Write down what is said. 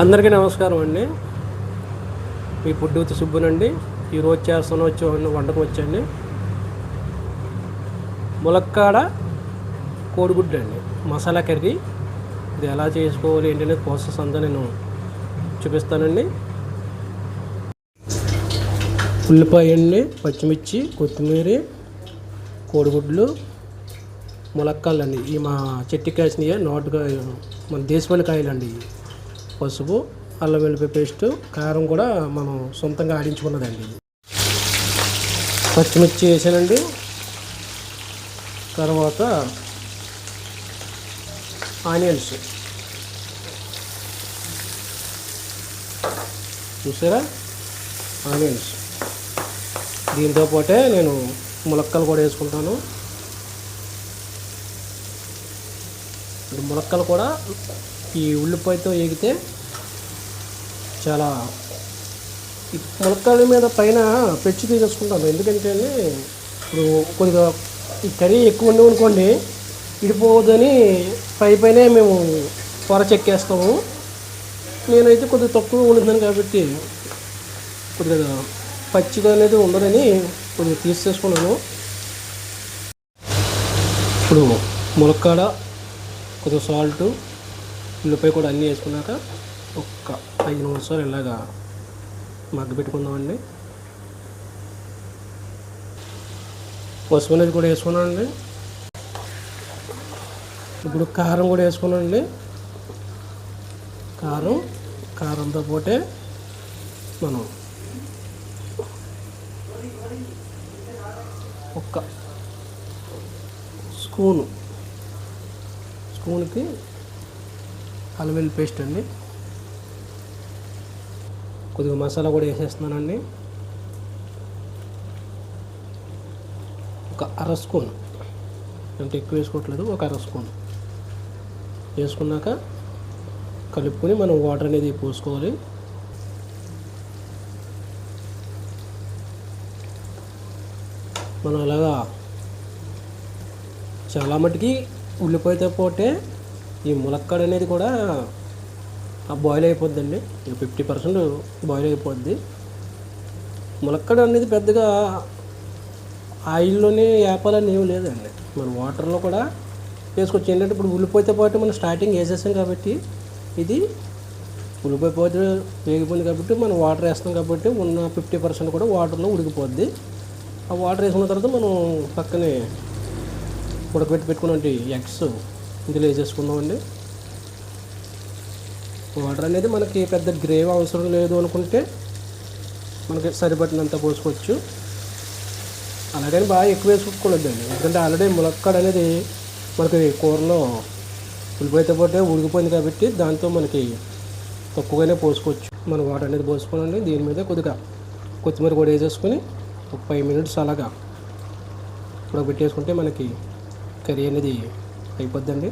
అందరికీ నమస్కారం అండి. మీ పుడ్డూతి సుబ్బునండి. ఈరోజు చేస్తున్న వంటకు వచ్చండి ములక్కాడ కోడిగుడ్డు అండి, మసాలా కర్రీ. ఇది ఎలా చేసుకోవాలి ఏంటనేది ప్రాసెస్ అంతా నేను చూపిస్తానండి. ఉల్లిపాయ అండి, పచ్చిమిర్చి, కొత్తిమీర, కోడిగుడ్లు, ములక్కాయలు అండి. ఈ మా చెట్టు కాసినవి నాటుగా మన దేశవాళీ కాయలు అండి. పసుపు, అల్లం వెల్లుల్లి పేస్ట్, కారం కూడా మనం సొంతంగా ఆడించుకున్నదండి. పచ్చిమిర్చి వేసానండి. తర్వాత ఆనియన్స్ చూసారా, ఆనియన్స్. దీంతో పాటే నేను ములక్కలు కూడా వేసుకుంటాను. ములక్కలు కూడా ఈ ఉల్లిపాయతో వేగితే చాలా, ఈ ములక్కాయల మీద పైన పెచ్చు తీసేసుకుంటాను. ఎందుకంటే ఇప్పుడు కొద్దిగా ఈ కర్రీ ఎక్కువ ఉండి అనుకోండి, ఇడిపోవద్దని పైనే మేము పొర చెక్కేస్తాము. నేనైతే కొద్దిగా తక్కువ ఉండుతున్నాను కాబట్టి కొద్దిగా పచ్చిగా అనేది ఉండదని కొద్దిగా తీసేసుకున్నాను. ఇప్పుడు ములక్కాడ, కొద్దిగా సాల్టు, ఉల్లిపాయ కూడా అన్నీ వేసుకున్నాక ఒక్క 5 నిమిషాలు ఇలాగా మగ్గ పెట్టుకుందామండి. పసుపు అనేది కూడా వేసుకున్నానండి. ఇప్పుడు కారం కూడా వేసుకున్నానండి. కారంతో పోతే మనం ఒక్క స్పూన్కి అల్లం వెల్లుల్లి పేస్ట్ అండి. కొద్దిగా మసాలా కూడా వేసేస్తున్నానండి. ఒక అర స్పూన్, అంటే ఎక్కువ వేసుకోవట్లేదు, ఒక అర స్పూన్ వేసుకున్నాక కలుపుకొని మనం వాటర్ అనేది పోసుకోవాలి. మనం అలాగా చాలా మటుకి ఉల్లిపాయతో పోతే ఈ ములక్కాడ అనేది కూడా బాయిల్ అయిపోద్దండి. 50% బాయిల్ అయిపోద్ది. ములక్కాడ అనేది పెద్దగా ఆయిల్లోనే వేపాలని ఏమి లేదండి, మన వాటర్లో కూడా వేసుకోవచ్చు. ఏంటంటే ఇప్పుడు ఉల్లిపాయతో పాటు మనం స్టార్టింగ్ వేసేసాం కాబట్టి, ఇది ఉల్లిపాయ పోతే వేగిపోయింది కాబట్టి మనం వాటర్ వేస్తాం కాబట్టి ఉన్న 50% కూడా వాటర్లో ఉడికిపోద్ది. ఆ వాటర్ వేసుకున్న తర్వాత మనం పక్కనే పెట్టుకున్నట్టు ఎగ్స్ ఇందులో వేసేసుకుందామండి. వాటర్ అనేది మనకి పెద్ద గ్రేవీ అవసరం లేదు అనుకుంటే మనకి సరిపడినంత పోసుకోవచ్చు. అలాగని బాగా ఎక్కువ వేసుకోకూడదండి, ఎందుకంటే ఆల్రెడీ ములక్కాడ అనేది మనకి కూరలో ఉల్లిపాయతో పాటు ఉడికిపోయింది కాబట్టి దాంతో మనకి తక్కువగానే పోసుకోవచ్చు. మనం వాటర్ అనేది పోసుకోనండి. దీని మీద కొద్దిగా కొత్తిమీర కూడా వేసేసుకొని ఒక 5 నిమిషాలు అలాగా పెట్టేసుకుంటే మనకి కర్రీ అనేది అయిపోద్దండి.